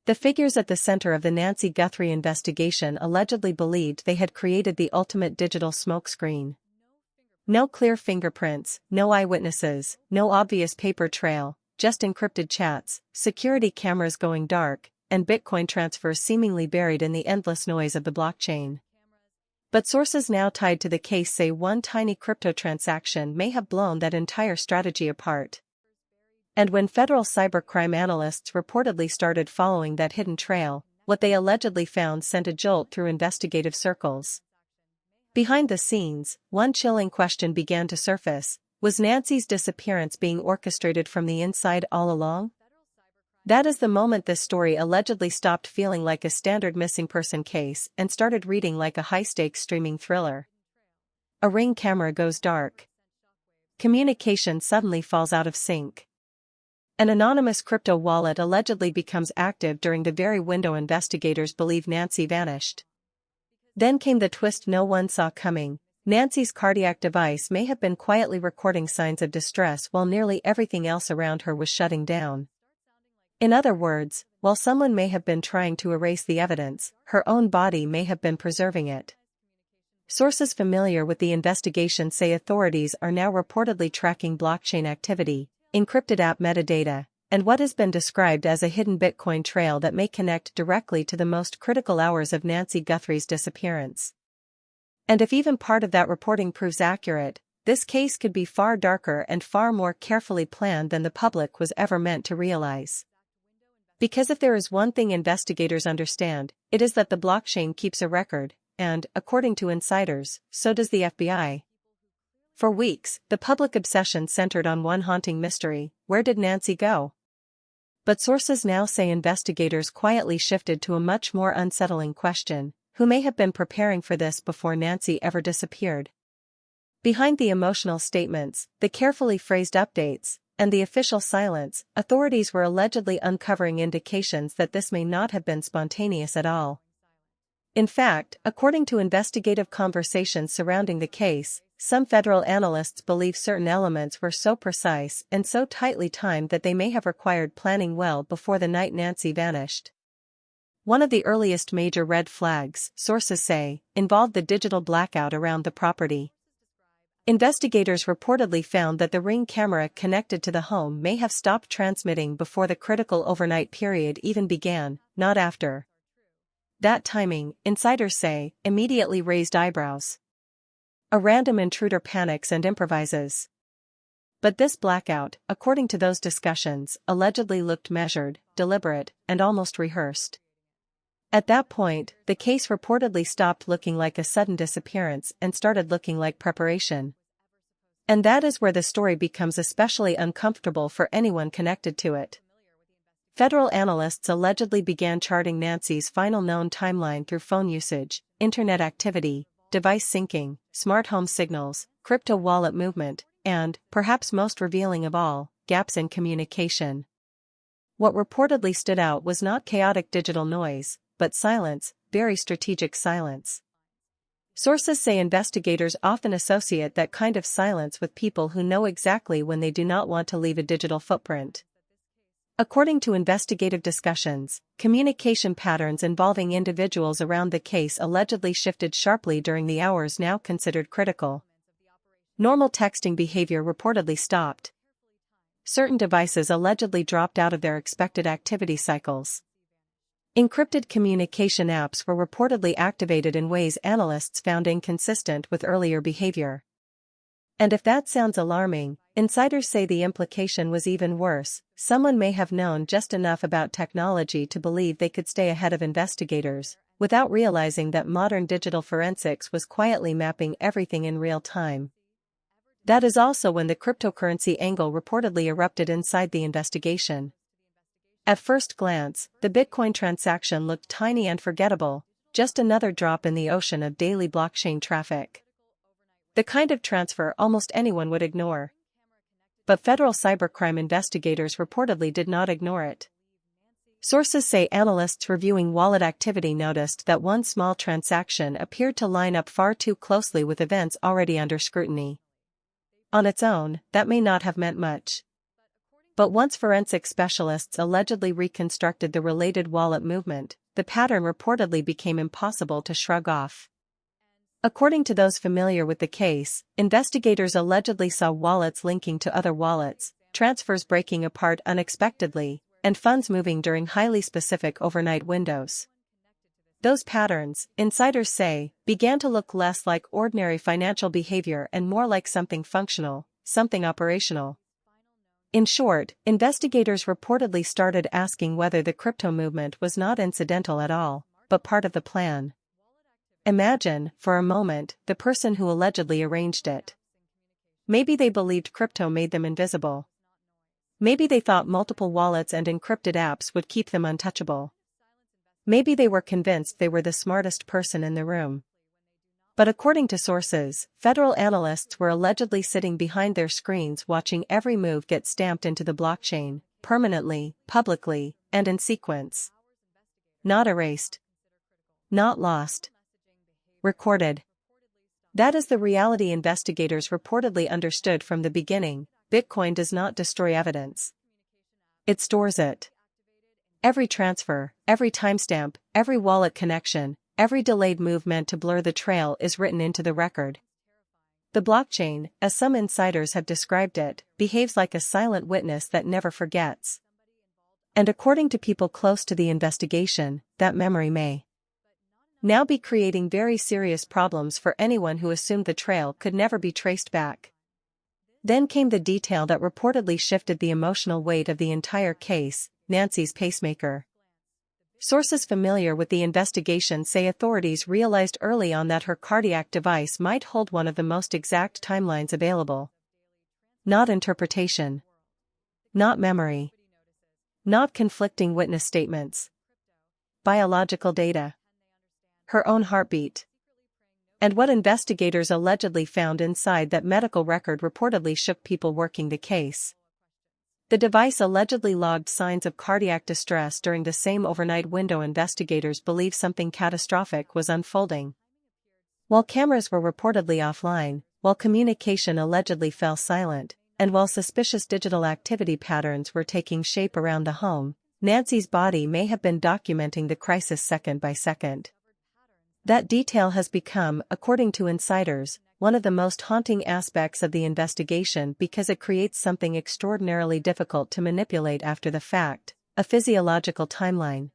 The figures at the center of the Nancy Guthrie investigation allegedly believed they had created the ultimate digital smokescreen. No clear fingerprints, no eyewitnesses, no obvious paper trail, just encrypted chats, security cameras going dark, and Bitcoin transfers seemingly buried in the endless noise of the blockchain. But sources now tied to the case say one tiny crypto transaction may have blown that entire strategy apart. And when federal cybercrime analysts reportedly started following that hidden trail, what they allegedly found sent a jolt through investigative circles. Behind the scenes, one chilling question began to surface: was Nancy's disappearance being orchestrated from the inside all along? That is the moment this story allegedly stopped feeling like a standard missing person case and started reading like a high-stakes streaming thriller. A Ring camera goes dark. Communication suddenly falls out of sync. An anonymous crypto wallet allegedly becomes active during the very window investigators believe Nancy vanished. Then came the twist no one saw coming. Nancy's cardiac device may have been quietly recording signs of distress while nearly everything else around her was shutting down. In other words, while someone may have been trying to erase the evidence, her own body may have been preserving it. Sources familiar with the investigation say authorities are now reportedly tracking blockchain activity, encrypted app metadata, and what has been described as a hidden Bitcoin trail that may connect directly to the most critical hours of Nancy Guthrie's disappearance. And if even part of that reporting proves accurate, this case could be far darker and far more carefully planned than the public was ever meant to realize. Because if there is one thing investigators understand, it is that the blockchain keeps a record, and, according to insiders, so does the FBI. For weeks, the public obsession centered on one haunting mystery: where did Nancy go? But sources now say investigators quietly shifted to a much more unsettling question: who may have been preparing for this before Nancy ever disappeared? Behind the emotional statements, the carefully phrased updates, and the official silence, authorities were allegedly uncovering indications that this may not have been spontaneous at all. In fact, according to investigative conversations surrounding the case, some federal analysts believe certain elements were so precise and so tightly timed that they may have required planning well before the night Nancy vanished. One of the earliest major red flags, sources say, involved the digital blackout around the property. Investigators reportedly found that the Ring camera connected to the home may have stopped transmitting before the critical overnight period even began, not after. That timing, insiders say, immediately raised eyebrows. A random intruder panics and improvises. But this blackout, according to those discussions, allegedly looked measured, deliberate, and almost rehearsed. At that point, the case reportedly stopped looking like a sudden disappearance and started looking like preparation. And that is where the story becomes especially uncomfortable for anyone connected to it. Federal analysts allegedly began charting Nancy's final known timeline through phone usage, internet activity, device syncing, smart home signals, crypto wallet movement, and, perhaps most revealing of all, gaps in communication. What reportedly stood out was not chaotic digital noise, but silence, very strategic silence. Sources say investigators often associate that kind of silence with people who know exactly when they do not want to leave a digital footprint. According to investigative discussions, communication patterns involving individuals around the case allegedly shifted sharply during the hours now considered critical. Normal texting behavior reportedly stopped. Certain devices allegedly dropped out of their expected activity cycles. Encrypted communication apps were reportedly activated in ways analysts found inconsistent with earlier behavior. And if that sounds alarming, insiders say the implication was even worse: someone may have known just enough about technology to believe they could stay ahead of investigators, without realizing that modern digital forensics was quietly mapping everything in real time. That is also when the cryptocurrency angle reportedly erupted inside the investigation. At first glance, the Bitcoin transaction looked tiny and forgettable, just another drop in the ocean of daily blockchain traffic. The kind of transfer almost anyone would ignore. But federal cybercrime investigators reportedly did not ignore it. Sources say analysts reviewing wallet activity noticed that one small transaction appeared to line up far too closely with events already under scrutiny. On its own, that may not have meant much. But once forensic specialists allegedly reconstructed the related wallet movement, the pattern reportedly became impossible to shrug off. According to those familiar with the case, investigators allegedly saw wallets linking to other wallets, transfers breaking apart unexpectedly, and funds moving during highly specific overnight windows. Those patterns, insiders say, began to look less like ordinary financial behavior and more like something functional, something operational. In short, investigators reportedly started asking whether the crypto movement was not incidental at all, but part of the plan. Imagine, for a moment, the person who allegedly arranged it. Maybe they believed crypto made them invisible. Maybe they thought multiple wallets and encrypted apps would keep them untouchable. Maybe they were convinced they were the smartest person in the room. But according to sources, federal analysts were allegedly sitting behind their screens watching every move get stamped into the blockchain, permanently, publicly, and in sequence. Not erased. Not lost. Recorded. That is the reality investigators reportedly understood from the beginning. Bitcoin does not destroy evidence. It stores it. Every transfer, every timestamp, every wallet connection, every delayed move meant to blur the trail is written into the record. The blockchain, as some insiders have described it, behaves like a silent witness that never forgets. And according to people close to the investigation, that memory may now be creating very serious problems for anyone who assumed the trail could never be traced back. Then came the detail that reportedly shifted the emotional weight of the entire case: Nancy's pacemaker. Sources familiar with the investigation say authorities realized early on that her cardiac device might hold one of the most exact timelines available. Not interpretation. Not memory. Not conflicting witness statements. Biological data. Her own heartbeat. And what investigators allegedly found inside that medical record reportedly shook people working the case. The device allegedly logged signs of cardiac distress during the same overnight window investigators believe something catastrophic was unfolding. While cameras were reportedly offline, while communication allegedly fell silent, and while suspicious digital activity patterns were taking shape around the home, Nancy's body may have been documenting the crisis second by second. That detail has become, according to insiders, one of the most haunting aspects of the investigation because it creates something extraordinarily difficult to manipulate after the fact: a physiological timeline.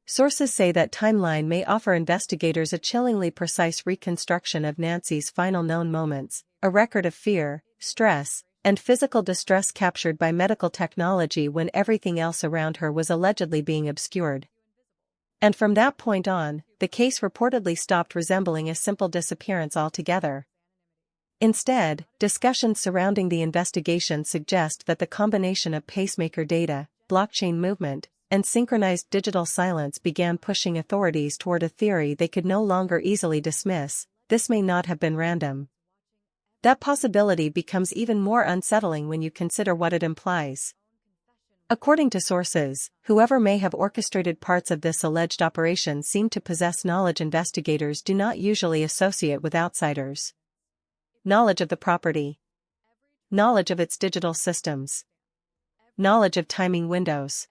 Sources say that timeline may offer investigators a chillingly precise reconstruction of Nancy's final known moments, a record of fear, stress, and physical distress captured by medical technology when everything else around her was allegedly being obscured. And from that point on, the case reportedly stopped resembling a simple disappearance altogether. Instead, discussions surrounding the investigation suggest that the combination of pacemaker data, blockchain movement, and synchronized digital silence began pushing authorities toward a theory they could no longer easily dismiss: this may not have been random. That possibility becomes even more unsettling when you consider what it implies. According to sources, whoever may have orchestrated parts of this alleged operation seemed to possess knowledge investigators do not usually associate with outsiders. Knowledge of the property. Knowledge of its digital systems. Knowledge of timing windows.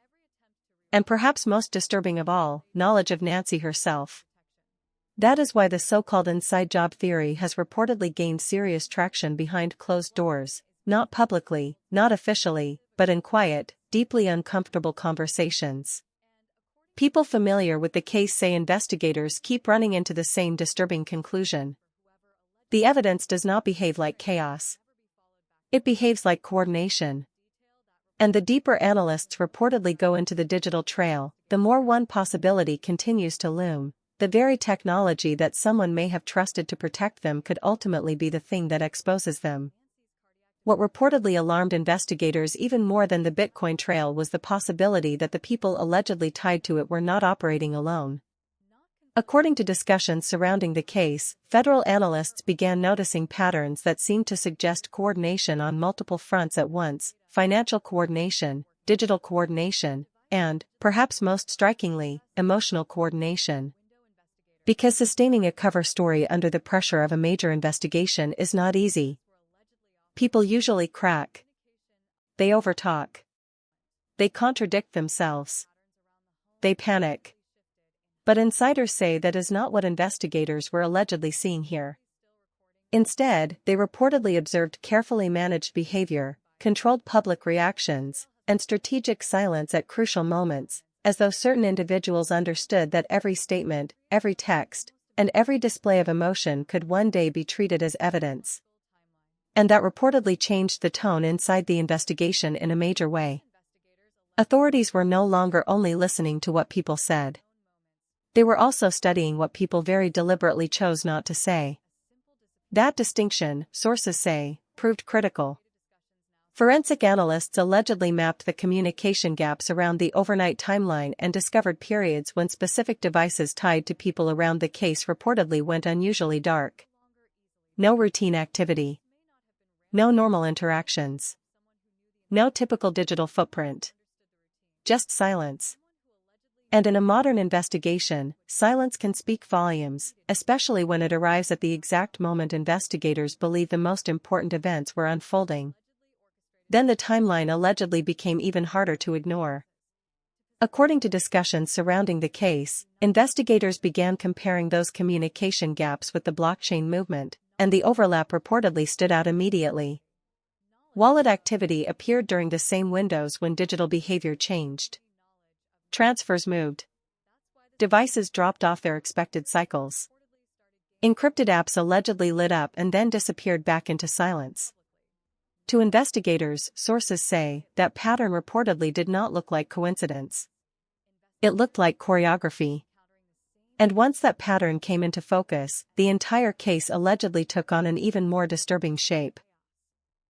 And perhaps most disturbing of all, knowledge of Nancy herself. That is why the so-called inside job theory has reportedly gained serious traction behind closed doors, not publicly, not officially, but in quiet, deeply uncomfortable conversations. People familiar with the case say investigators keep running into the same disturbing conclusion. The evidence does not behave like chaos. It behaves like coordination. And the deeper analysts reportedly go into the digital trail, the more one possibility continues to loom: the very technology that someone may have trusted to protect them could ultimately be the thing that exposes them. What reportedly alarmed investigators even more than the Bitcoin trail was the possibility that the people allegedly tied to it were not operating alone. According to discussions surrounding the case, federal analysts began noticing patterns that seemed to suggest coordination on multiple fronts at once: financial coordination, digital coordination, and, perhaps most strikingly, emotional coordination. Because sustaining a cover story under the pressure of a major investigation is not easy. People usually crack. They overtalk. They contradict themselves. They panic. But insiders say that is not what investigators were allegedly seeing here. Instead, they reportedly observed carefully managed behavior, controlled public reactions, and strategic silence at crucial moments, as though certain individuals understood that every statement, every text, and every display of emotion could one day be treated as evidence. And that reportedly changed the tone inside the investigation in a major way. Authorities were no longer only listening to what people said. They were also studying what people very deliberately chose not to say. That distinction, sources say, proved critical. Forensic analysts allegedly mapped the communication gaps around the overnight timeline and discovered periods when specific devices tied to people around the case reportedly went unusually dark. No routine activity. No normal interactions. No typical digital footprint. Just silence. And in a modern investigation, silence can speak volumes, especially when it arrives at the exact moment investigators believe the most important events were unfolding. Then the timeline allegedly became even harder to ignore. According to discussions surrounding the case, investigators began comparing those communication gaps with the blockchain movement, and the overlap reportedly stood out immediately. Wallet activity appeared during the same windows when digital behavior changed. Transfers moved. Devices dropped off their expected cycles. Encrypted apps allegedly lit up and then disappeared back into silence. To investigators, sources say, that pattern reportedly did not look like coincidence. It looked like choreography. And once that pattern came into focus, the entire case allegedly took on an even more disturbing shape.